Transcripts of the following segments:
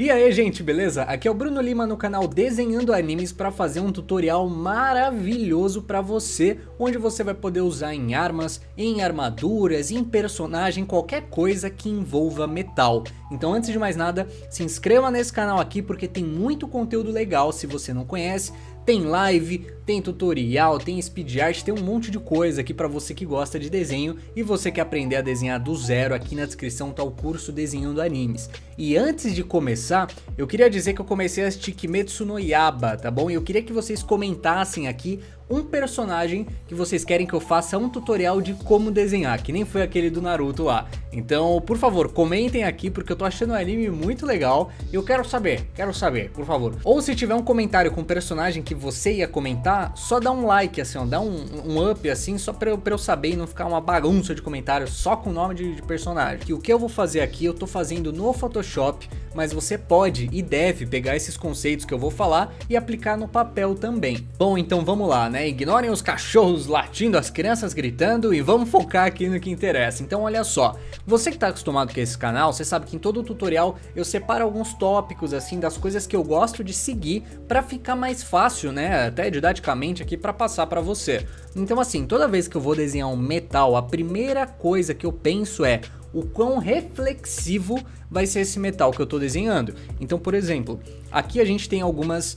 E aí, gente, beleza? Aqui é o Bruno Lima no canal Desenhando Animes para fazer um tutorial maravilhoso para você, onde você vai poder usar em armas, em armaduras, em personagem, qualquer coisa que envolva metal. Então, antes de mais nada, se inscreva nesse canal aqui porque tem muito conteúdo legal. Se você não conhece, tem live, tem tutorial, tem speed art, tem um monte de coisa aqui pra você que gosta de desenho e você quer aprender a desenhar do zero. Aqui na descrição tá o curso Desenhando Animes. E antes de começar, eu queria dizer que eu comecei a assistir Kimetsu no Yaiba, tá bom? E eu queria que vocês comentassem aqui um personagem que vocês querem que eu faça um tutorial de como desenhar, que nem foi aquele do Naruto lá. Então, por favor, comentem aqui porque eu tô achando o anime muito legal e eu quero saber, por favor. Ou se tiver um comentário com um personagem que você ia comentar, só dá um like assim, ó, dá um up assim, só pra eu saber e não ficar uma bagunça de comentários só com o nome de personagem. E o que eu vou fazer aqui, eu tô fazendo no Photoshop, mas você pode e deve pegar esses conceitos que eu vou falar e aplicar no papel também. Bom, então vamos lá, né? Ignorem os cachorros latindo, as crianças gritando e vamos focar aqui no que interessa. Então olha só, você que tá acostumado com esse canal, você sabe que em todo tutorial eu separo alguns tópicos assim das coisas que eu gosto de seguir pra ficar mais fácil, né, até didaticamente aqui pra passar pra você. Então assim, toda vez que eu vou desenhar um metal, a primeira coisa que eu penso é o quão reflexivo vai ser esse metal que eu tô desenhando. Então, por exemplo, aqui a gente tem algumas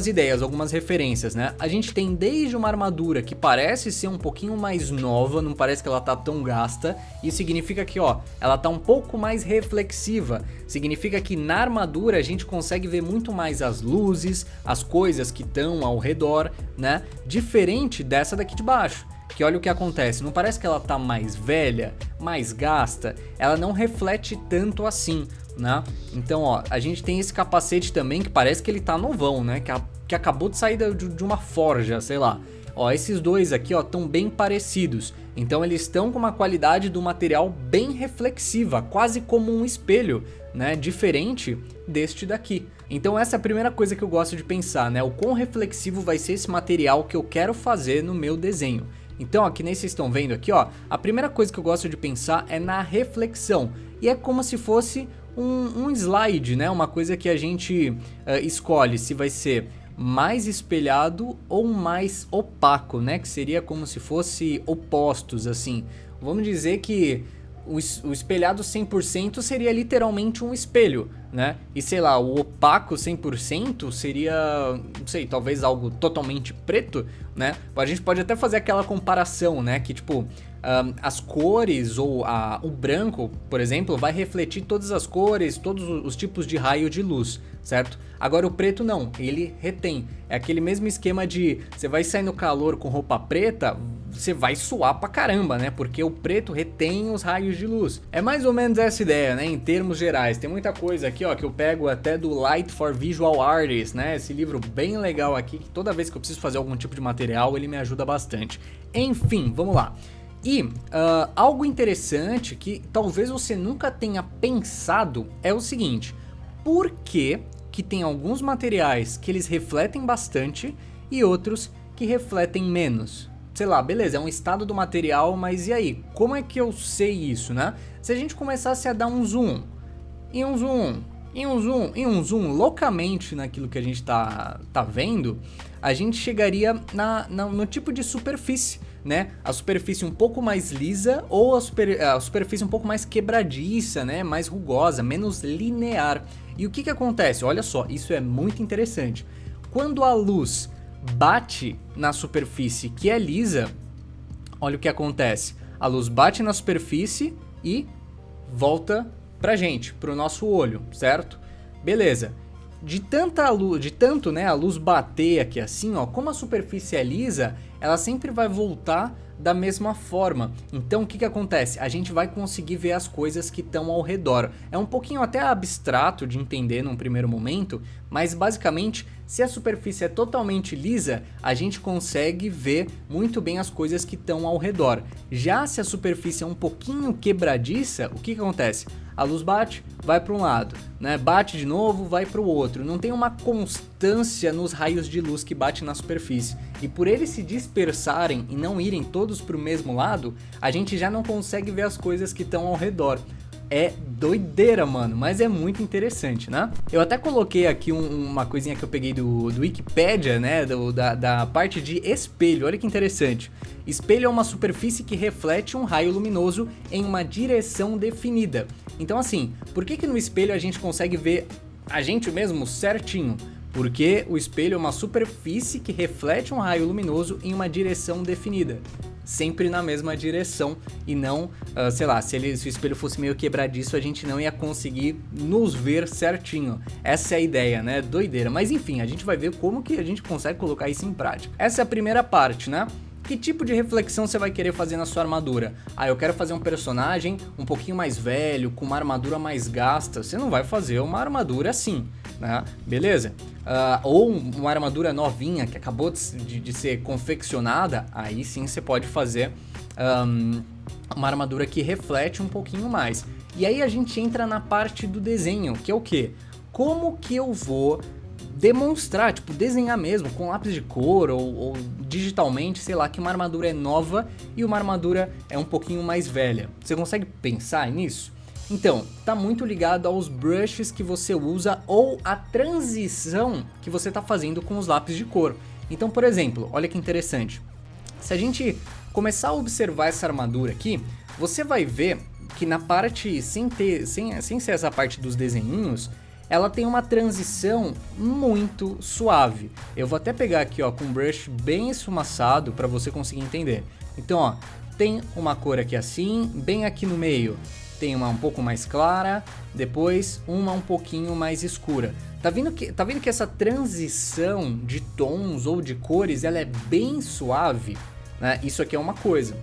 ideias, algumas referências, né? A gente tem desde uma armadura que parece ser um pouquinho mais nova, não parece que ela tá tão gasta. Isso significa que, ó, ela tá um pouco mais reflexiva. Significa que na armadura a gente consegue ver muito mais as luzes, as coisas que estão ao redor, né? Diferente dessa daqui de baixo. Que olha o que acontece, não parece que ela tá mais velha, mais gasta, ela não reflete tanto assim, né? Então, ó, a gente tem esse capacete também que parece que ele tá novão, né? Que acabou de sair de uma forja, sei lá. Ó, esses dois aqui, ó, estão bem parecidos. Então eles estão com uma qualidade do material bem reflexiva, quase como um espelho, né? Diferente deste daqui. Então essa é a primeira coisa que eu gosto de pensar, né? O quão reflexivo vai ser esse material que eu quero fazer no meu desenho. Então, ó, que nem vocês estão vendo aqui, ó, a primeira coisa que eu gosto de pensar é na reflexão. E é como se fosse um slide, né? Uma coisa que a gente escolhe se vai ser mais espelhado ou mais opaco, né? Que seria como se fosse opostos, assim. Vamos dizer que o espelhado 100% seria literalmente um espelho, né? E sei lá, o opaco 100% seria, não sei, talvez algo totalmente preto, né? A gente pode até fazer aquela comparação, né? Que tipo, as cores ou o branco, por exemplo, vai refletir todas as cores, todos os tipos de raio de luz, certo? Agora o preto não, ele retém. É aquele mesmo esquema de você vai sair no calor com roupa preta, você vai suar pra caramba, né? Porque o preto retém os raios de luz. É mais ou menos essa ideia, né? Em termos gerais. Tem muita coisa aqui, ó, que eu pego até do Light for Visual Artists, né? Esse livro bem legal aqui, que toda vez que eu preciso fazer algum tipo de material, ele me ajuda bastante. Enfim, vamos lá. E algo interessante que talvez você nunca tenha pensado é o seguinte: por que tem alguns materiais que eles refletem bastante e outros que refletem menos? Sei lá, beleza, é um estado do material, mas e aí? Como é que eu sei isso, né? Se a gente começasse a dar um zoom, e um zoom, e um zoom, e um zoom loucamente naquilo que a gente tá vendo, a gente chegaria no tipo de superfície, né? A superfície um pouco mais lisa ou a superfície um pouco mais quebradiça, né? Mais rugosa, menos linear. E o que acontece? Olha só, isso é muito interessante. Quando a luz bate na superfície que é lisa, olha o que acontece. A luz bate na superfície e volta pra gente, pro nosso olho, certo? Beleza. De tanto, né, a luz bater aqui assim, ó, como a superfície é lisa, ela sempre vai voltar da mesma forma. Então o que acontece? A gente vai conseguir ver as coisas que estão ao redor. É um pouquinho até abstrato de entender num primeiro momento, mas basicamente, se a superfície é totalmente lisa, a gente consegue ver muito bem as coisas que estão ao redor. Já se a superfície é um pouquinho quebradiça, o que acontece? A luz bate, vai para um lado, né? Bate de novo, vai para o outro. Não tem uma constância nos raios de luz que bate na superfície. E por eles se dispersarem e não irem todos para o mesmo lado, a gente já não consegue ver as coisas que estão ao redor. É doideira, mano, mas é muito interessante, né? Eu até coloquei aqui uma coisinha que eu peguei do Wikipedia, né, da parte de espelho, olha que interessante. Espelho é uma superfície que reflete um raio luminoso em uma direção definida. Então assim, por que no espelho a gente consegue ver a gente mesmo certinho? Porque o espelho é uma superfície que reflete um raio luminoso em uma direção definida. Sempre na mesma direção e não, sei lá, se o espelho fosse meio quebradiço, a gente não ia conseguir nos ver certinho. Essa é a ideia, né? Doideira. Mas enfim, a gente vai ver como que a gente consegue colocar isso em prática. Essa é a primeira parte, né? Que tipo de reflexão você vai querer fazer na sua armadura? Ah, eu quero fazer um personagem um pouquinho mais velho, com uma armadura mais gasta. Você não vai fazer uma armadura assim, né? Beleza? Ou uma armadura novinha que acabou de ser confeccionada, aí sim você pode fazer uma armadura que reflete um pouquinho mais. E aí a gente entra na parte do desenho, que é o quê? Como que eu vou demonstrar, tipo, desenhar mesmo com lápis de cor ou digitalmente, sei lá, que uma armadura é nova e uma armadura é um pouquinho mais velha. Você consegue pensar nisso? Então, tá muito ligado aos brushes que você usa ou a transição que você tá fazendo com os lápis de cor. Então, por exemplo, olha que interessante. Se a gente começar a observar essa armadura aqui, você vai ver que na parte, sem ser essa parte dos desenhinhos, ela tem uma transição muito suave. Eu vou até pegar aqui, ó, com um brush bem esfumaçado para você conseguir entender. Então, ó, tem uma cor aqui assim, bem aqui no meio tem uma um pouco mais clara, depois uma um pouquinho mais escura. Tá vendo que essa transição de tons ou de cores, ela é bem suave, né? Isso aqui é uma coisa.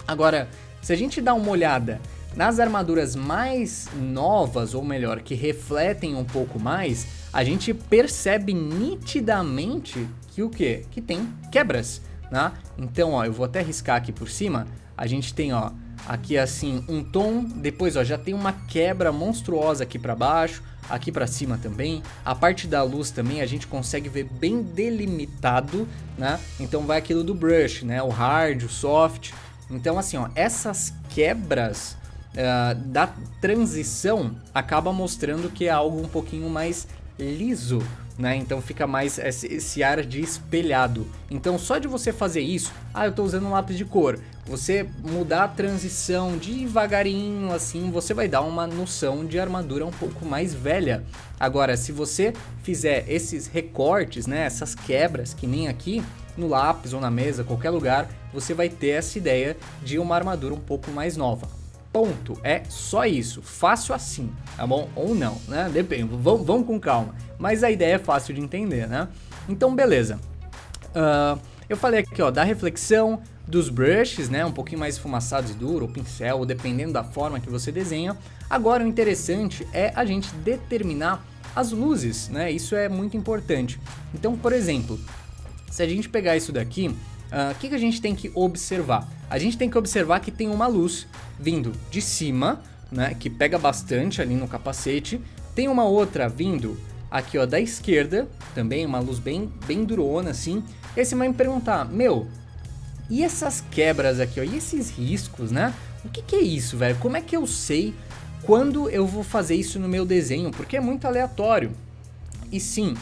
Agora, se a gente dá uma olhada nas armaduras mais novas, ou melhor, que refletem um pouco mais, a gente percebe nitidamente que o quê? Que tem quebras, né? Então, ó, eu vou até riscar aqui por cima, a gente tem, ó, aqui assim um tom, depois ó, já tem uma quebra monstruosa aqui para baixo, aqui para cima também, a parte da luz também a gente consegue ver bem delimitado, né? Então vai aquilo do brush, né? O hard, o soft. Então assim, ó, essas quebras da transição acaba mostrando que é algo um pouquinho mais liso, né? Então fica mais esse ar de espelhado. Então só de você fazer isso, eu tô usando um lápis de cor, você mudar a transição devagarinho assim, você vai dar uma noção de armadura um pouco mais velha. Agora, se você fizer esses recortes, né, essas quebras, que nem aqui no lápis ou na mesa, qualquer lugar, você vai ter essa ideia de uma armadura um pouco mais nova. Ponto, é só isso, fácil assim, tá bom? Ou não, né? Depende, vamos com calma, mas a ideia é fácil de entender, né? Então, beleza. Eu falei aqui, ó, da reflexão, dos brushes, né? Um pouquinho mais esfumaçados e duro, ou pincel, ou dependendo da forma que você desenha. Agora, o interessante é a gente determinar as luzes, né? Isso é muito importante. Então, por exemplo, se a gente pegar isso daqui, o que a gente tem que observar? A gente tem que observar que tem uma luz vindo de cima, né, que pega bastante ali no capacete. Tem uma outra vindo aqui, ó, da esquerda, também uma luz bem durona assim. E aí você vai me perguntar, meu, e essas quebras aqui, ó, e esses riscos, né? O que é isso, velho? Como é que eu sei quando eu vou fazer isso no meu desenho? Porque é muito aleatório. E sim,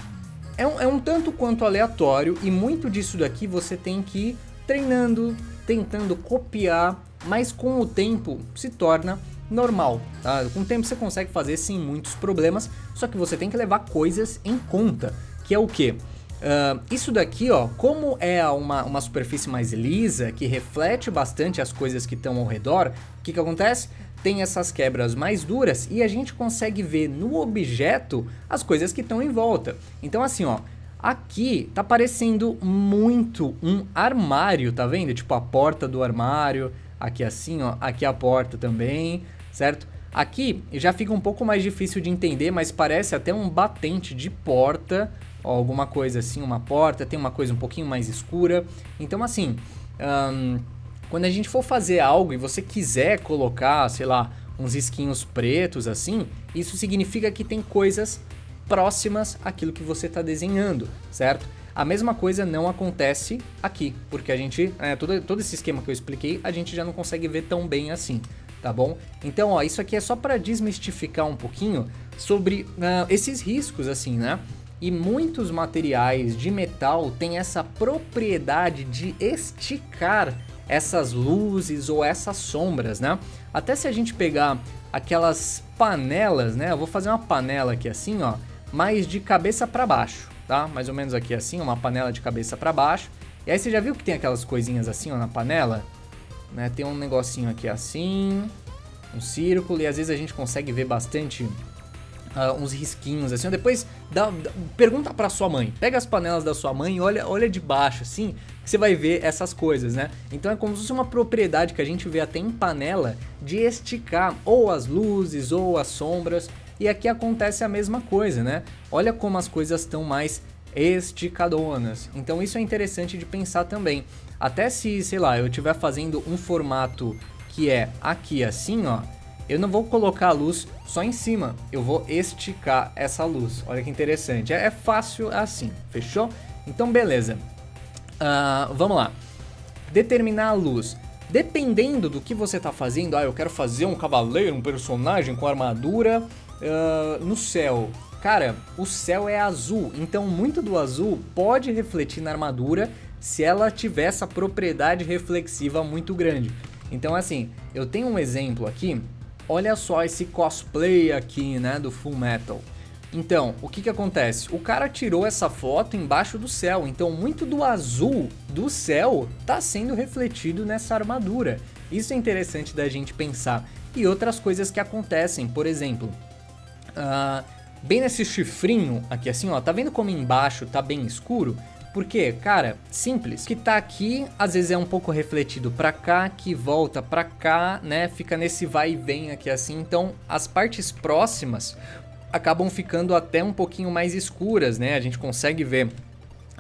é um tanto quanto aleatório, e muito disso daqui você tem que ir treinando, tentando copiar, mas com o tempo se torna normal, tá? Com o tempo você consegue fazer sem muitos problemas, só que você tem que levar coisas em conta, que é o quê? Isso daqui, ó, como é uma superfície mais lisa, que reflete bastante as coisas que estão ao redor, o que acontece? Tem essas quebras mais duras e a gente consegue ver no objeto as coisas que estão em volta. Então assim, ó, aqui tá parecendo muito um armário, tá vendo? Tipo a porta do armário, aqui assim, ó, aqui a porta também, certo? Aqui já fica um pouco mais difícil de entender, mas parece até um batente de porta, ó, alguma coisa assim, uma porta, tem uma coisa um pouquinho mais escura. Então assim, quando a gente for fazer algo e você quiser colocar, sei lá, uns risquinhos pretos assim, isso significa que tem coisas próximas àquilo que você está desenhando, certo? A mesma coisa não acontece aqui, porque a gente, todo esse esquema que eu expliquei, a gente já não consegue ver tão bem assim, tá bom? Então, ó, isso aqui é só para desmistificar um pouquinho sobre esses riscos, assim, né? E muitos materiais de metal têm essa propriedade de esticar essas luzes ou essas sombras, né? Até se a gente pegar aquelas panelas, né? Eu vou fazer uma panela aqui assim, ó, mas de cabeça para baixo, tá? Mais ou menos aqui assim, uma panela de cabeça para baixo. E aí você já viu que tem aquelas coisinhas assim, ó, na panela? Né? Tem um negocinho aqui assim, um círculo, e às vezes a gente consegue ver bastante uns risquinhos assim. Depois pergunta pra sua mãe, pega as panelas da sua mãe e olha de baixo assim, que você vai ver essas coisas, né? Então é como se fosse uma propriedade que a gente vê até em panela de esticar ou as luzes ou as sombras, e aqui acontece a mesma coisa, né? Olha como as coisas estão mais esticadonas. Então isso é interessante de pensar também. Até se, sei lá, eu estiver fazendo um formato que é aqui assim, ó, eu não vou colocar a luz só em cima, eu vou esticar essa luz. Olha que interessante, é fácil assim, fechou? Então beleza, vamos lá. Determinar a luz. Dependendo do que você está fazendo, eu quero fazer um cavaleiro, um personagem com armadura no céu. Cara, o céu é azul, então muito do azul pode refletir na armadura se ela tiver essa propriedade reflexiva muito grande. Então assim, eu tenho um exemplo aqui. Olha só esse cosplay aqui, né, do Full Metal. Então, o que acontece? O cara tirou essa foto embaixo do céu, então muito do azul do céu tá sendo refletido nessa armadura. Isso é interessante da gente pensar. E outras coisas que acontecem, por exemplo, bem nesse chifrinho aqui assim, ó, tá vendo como embaixo tá bem escuro? Porque, cara, simples, que tá aqui, às vezes é um pouco refletido pra cá, que volta pra cá, né, fica nesse vai e vem aqui assim, então as partes próximas acabam ficando até um pouquinho mais escuras, né, a gente consegue ver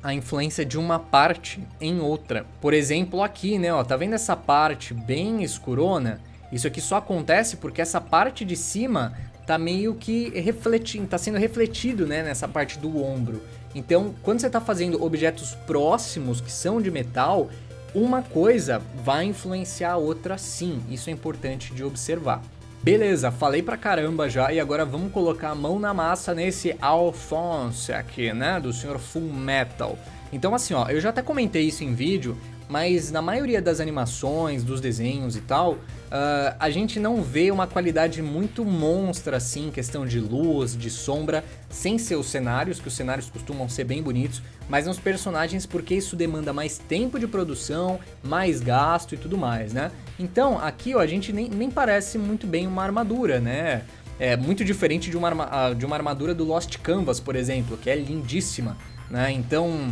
a influência de uma parte em outra. Por exemplo, aqui, né, ó, tá vendo essa parte bem escurona? Isso aqui só acontece porque essa parte de cima tá meio que refletindo, tá sendo refletido, né, nessa parte do ombro. Então, quando você está fazendo objetos próximos que são de metal, uma coisa vai influenciar a outra sim. Isso é importante de observar. Beleza, falei pra caramba já e agora vamos colocar a mão na massa nesse Alphonse aqui, né, do Sr. Full Metal. Então assim, ó, eu já até comentei isso em vídeo, mas na maioria das animações, dos desenhos e tal, a gente não vê uma qualidade muito monstra assim, questão de luz, de sombra, sem ser os cenários, que os cenários costumam ser bem bonitos, mas nos personagens porque isso demanda mais tempo de produção, mais gasto e tudo mais, né? Então aqui ó, a gente nem parece muito bem uma armadura, né? É muito diferente de uma armadura do Lost Canvas, por exemplo, que é lindíssima, né? Então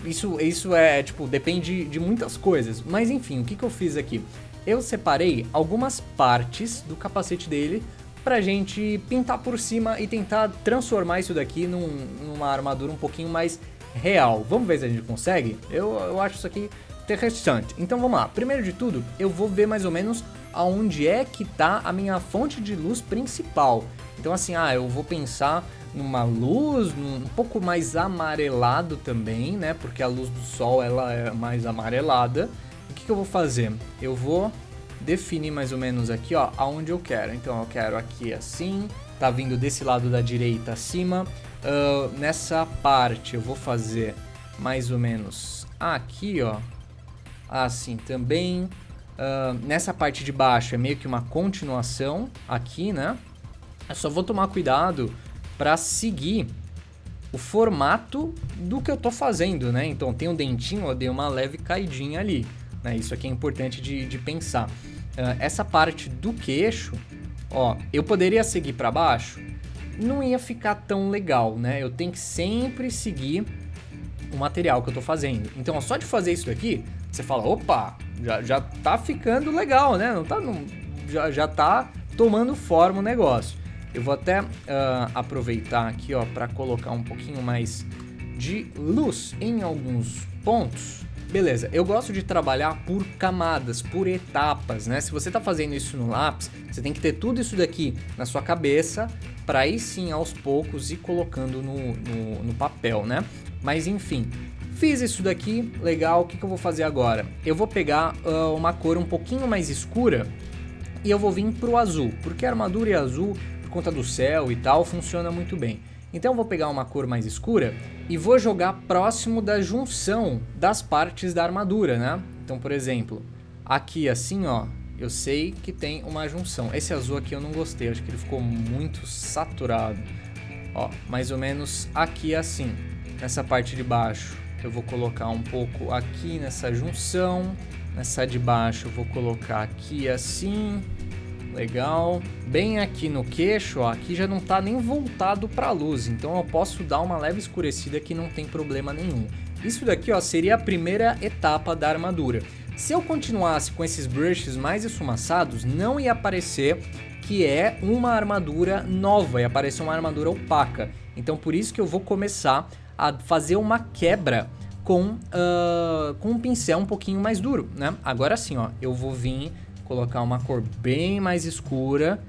isso é tipo, depende de muitas coisas. Mas enfim, o que eu fiz aqui? Eu separei algumas partes do capacete dele pra gente pintar por cima e tentar transformar isso daqui numa armadura um pouquinho mais real. Vamos ver se a gente consegue? Eu acho isso aqui interessante. Então vamos lá. Primeiro de tudo, eu vou ver mais ou menos aonde é que tá a minha fonte de luz principal. Então assim, eu vou pensar numa luz um pouco mais amarelado também, né? Porque a luz do sol ela é mais amarelada. O que eu vou fazer? Eu vou definir mais ou menos aqui, ó, aonde eu quero. Então eu quero aqui assim, tá vindo desse lado da direita acima. Nessa parte eu vou fazer mais ou menos aqui, ó, assim também. Nessa parte de baixo é meio que uma continuação aqui, né? Eu só vou tomar cuidado para seguir o formato do que eu tô fazendo, né? Então tem um dentinho, eu dei uma leve caidinha ali, né? Isso aqui é importante de pensar. Essa parte do queixo, ó, eu poderia seguir para baixo, não ia ficar tão legal, né? Eu tenho que sempre seguir o material que eu tô fazendo. Então, ó, só de fazer isso daqui, você fala, opa, já tá ficando legal, né? Já tá tomando forma o negócio. Eu vou até aproveitar aqui, ó, para colocar um pouquinho mais de luz em alguns pontos. Beleza, eu gosto de trabalhar por camadas, por etapas, né? Se você tá fazendo isso no lápis, você tem que ter tudo isso daqui na sua cabeça para aí sim, aos poucos, ir colocando no papel, né? Mas enfim, fiz isso daqui, legal, o que eu vou fazer agora? Eu vou pegar uma cor um pouquinho mais escura, e eu vou vir pro azul, porque a armadura e azul, por conta do céu e tal, funciona muito bem. Então eu vou pegar uma cor mais escura e vou jogar próximo da junção das partes da armadura, né? Então, por exemplo, aqui assim, ó, eu sei que tem uma junção. Esse azul aqui eu não gostei, acho que ele ficou muito saturado. Ó, mais ou menos aqui assim, nessa parte de baixo. Eu vou colocar um pouco aqui nessa junção. Nessa de baixo eu vou colocar aqui assim. Legal. Bem aqui no queixo, ó, aqui já não tá nem voltado pra luz. Então eu posso dar uma leve escurecida que não tem problema nenhum. Isso daqui, ó, seria a primeira etapa da armadura. Se eu continuasse com esses brushes mais esfumaçados, não ia aparecer que é uma armadura nova, ia aparecer uma armadura opaca. Então por isso que eu vou começar a fazer uma quebra com um pincel um pouquinho mais duro, né? Agora sim, ó, eu vou vir colocar uma cor bem mais escura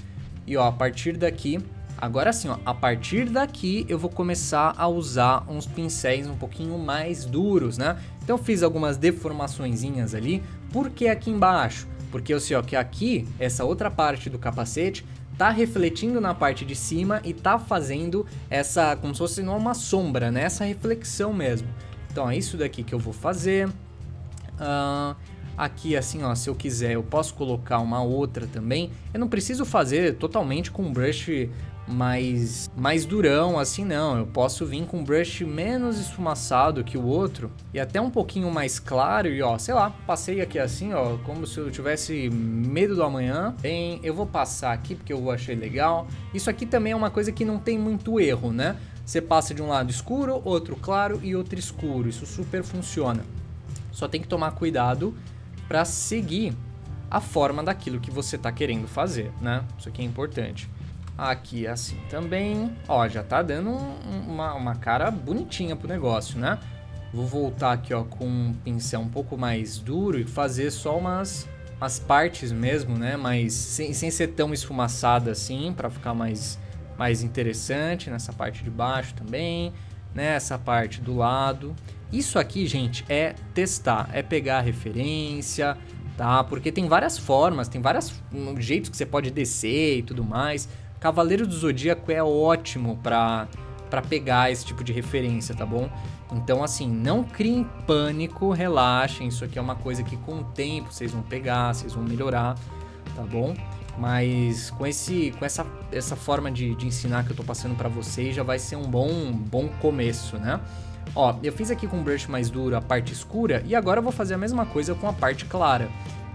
e ó, a partir daqui, agora sim, ó, a partir daqui eu vou começar a usar uns pincéis um pouquinho mais duros, né? Então eu fiz algumas deformaçõezinhas ali, porque aqui embaixo? Porque eu sei, ó, que aqui, essa outra parte do capacete tá refletindo na parte de cima e tá fazendo essa, como se fosse uma sombra, né? Essa reflexão mesmo. Então é isso daqui que eu vou fazer. Aqui assim, ó, se eu quiser eu posso colocar uma outra também. Eu não preciso fazer totalmente com um brush mais durão assim não. Eu posso vir com um brush menos esfumaçado que o outro e até um pouquinho mais claro e ó, sei lá, passei aqui assim, ó, como se eu tivesse medo do amanhã. Bem, eu vou passar aqui porque eu achei legal. Isso aqui também é uma coisa que não tem muito erro, né? Você passa de um lado escuro, outro claro e outro escuro. Isso super funciona. Só tem que tomar cuidado para seguir a forma daquilo que você está querendo fazer, né? Isso aqui é importante. Aqui assim também, ó, já tá dando uma cara bonitinha pro negócio, né? Vou voltar aqui, ó, com um pincel um pouco mais duro e fazer só umas partes mesmo, né? Mas sem ser tão esfumaçada assim, para ficar mais interessante. Nessa parte de baixo também, nessa parte do lado. Isso aqui, gente, é testar, é pegar a referência, tá? Porque tem várias formas, tem vários jeitos que você pode descer e tudo mais. Cavaleiro do Zodíaco é ótimo pra pegar esse tipo de referência, tá bom? Então, assim, não criem pânico, relaxem. Isso aqui é uma coisa que com o tempo vocês vão pegar, vocês vão melhorar, tá bom? Mas com essa forma de ensinar que eu tô passando pra vocês, já vai ser um bom começo, né? Ó, eu fiz aqui com um brush mais duro a parte escura e agora eu vou fazer a mesma coisa com a parte clara.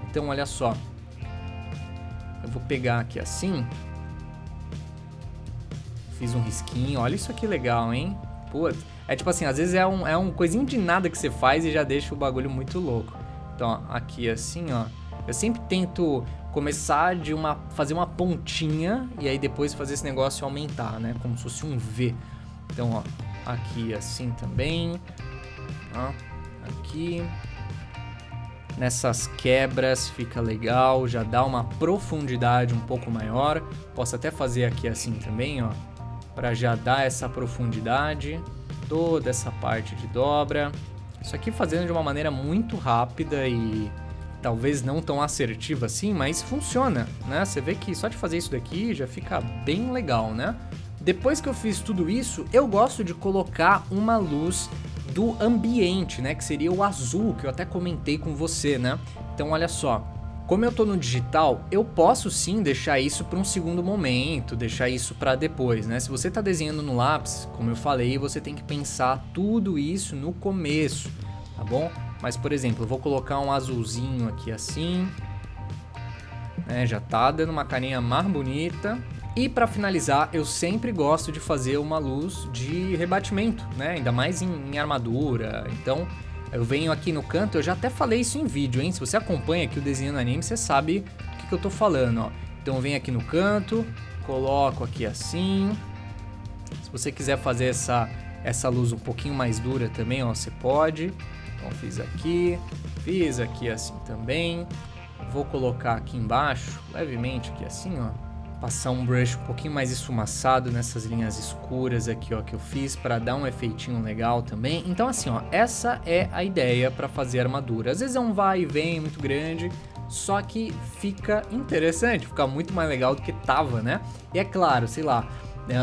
Então, olha só. Eu vou pegar aqui assim. Fiz um risquinho, olha isso aqui legal, hein? Putz, é tipo assim, às vezes é um coisinho de nada que você faz e já deixa o bagulho muito louco. Então, ó, aqui assim, ó, eu sempre tento começar fazer uma pontinha e aí depois fazer esse negócio aumentar, né? Como se fosse um V. Então, ó, aqui assim também, ó, aqui. Nessas quebras fica legal, já dá uma profundidade um pouco maior. Posso até fazer aqui assim também, ó, para já dar essa profundidade, toda essa parte de dobra. Isso aqui fazendo de uma maneira muito rápida e talvez não tão assertiva assim, mas funciona, né? Você vê que só de fazer isso daqui já fica bem legal, né? Depois que eu fiz tudo isso, eu gosto de colocar uma luz do ambiente, né? Que seria o azul, que eu até comentei com você, né? Então, olha só. Como eu tô no digital, eu posso sim deixar isso para um segundo momento, deixar isso para depois, né? Se você tá desenhando no lápis, como eu falei, você tem que pensar tudo isso no começo, tá bom? Mas, por exemplo, eu vou colocar um azulzinho aqui assim, né? Já tá dando uma carinha mais bonita. E para finalizar, eu sempre gosto de fazer uma luz de rebatimento, né? Ainda mais em armadura. Então, eu venho aqui no canto, eu já até falei isso em vídeo, hein? Se você acompanha aqui o Desenhando Anime, você sabe do que eu tô falando, ó. Então eu venho aqui no canto, coloco aqui assim. Se você quiser fazer essa luz um pouquinho mais dura também, ó, você pode. Então fiz aqui assim também. Vou colocar aqui embaixo, levemente aqui assim, ó. Passar um brush um pouquinho mais esfumaçado nessas linhas escuras aqui, ó, que eu fiz para dar um efeitinho legal também. Então assim, ó, essa é a ideia para fazer armadura. Às vezes é um vai e vem muito grande, só que fica interessante, fica muito mais legal do que tava, né? E é claro, sei lá,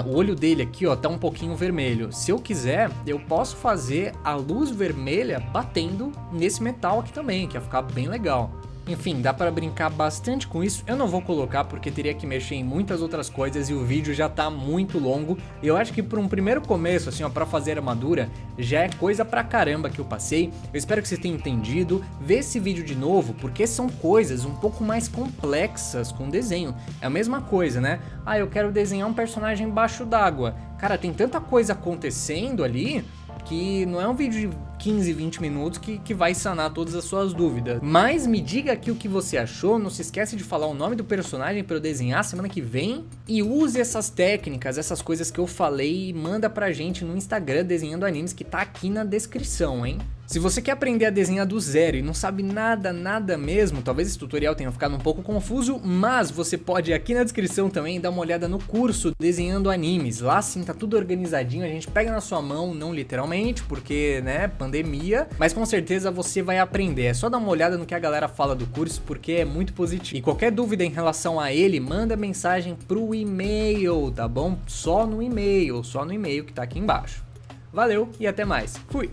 o olho dele aqui, ó, tá um pouquinho vermelho. Se eu quiser, eu posso fazer a luz vermelha batendo nesse metal aqui também, que ia ficar bem legal. Enfim, dá para brincar bastante com isso. Eu não vou colocar porque teria que mexer em muitas outras coisas e o vídeo já tá muito longo. Eu acho que por um primeiro começo, assim, ó, pra fazer armadura, já é coisa pra caramba que eu passei. Eu espero que vocês tenham entendido. Vê esse vídeo de novo, porque são coisas um pouco mais complexas com desenho. É a mesma coisa, né? Ah, eu quero desenhar um personagem embaixo d'água. Cara, tem tanta coisa acontecendo ali que não é um vídeo de 15, 20 minutos que vai sanar todas as suas dúvidas. Mas me diga aqui o que você achou, não se esquece de falar o nome do personagem para eu desenhar semana que vem. E use essas técnicas, essas coisas que eu falei e manda pra gente no Instagram Desenhando Animes, que tá aqui na descrição, hein? Se você quer aprender a desenhar do zero e não sabe nada mesmo, talvez esse tutorial tenha ficado um pouco confuso, mas você pode aqui na descrição também dar uma olhada no curso Desenhando Animes. Lá sim tá tudo organizadinho, a gente pega na sua mão, não literalmente, porque, né, pandemia, mas com certeza você vai aprender. É só dar uma olhada no que a galera fala do curso, porque é muito positivo. E qualquer dúvida em relação a ele, manda mensagem pro e-mail, tá bom? Só no e-mail que tá aqui embaixo. Valeu e até mais. Fui!